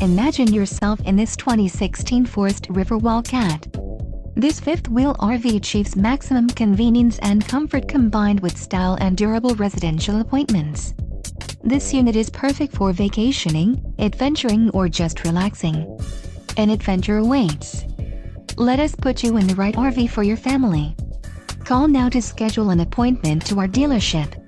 Imagine yourself in this 2016 Forest River WILDCAT. This fifth-wheel RV achieves maximum convenience and comfort combined with style and durable residential appointments. This unit is perfect for vacationing, adventuring, or just relaxing. An adventure awaits. Let us put you in the right RV for your family. Call now to schedule an appointment to our dealership.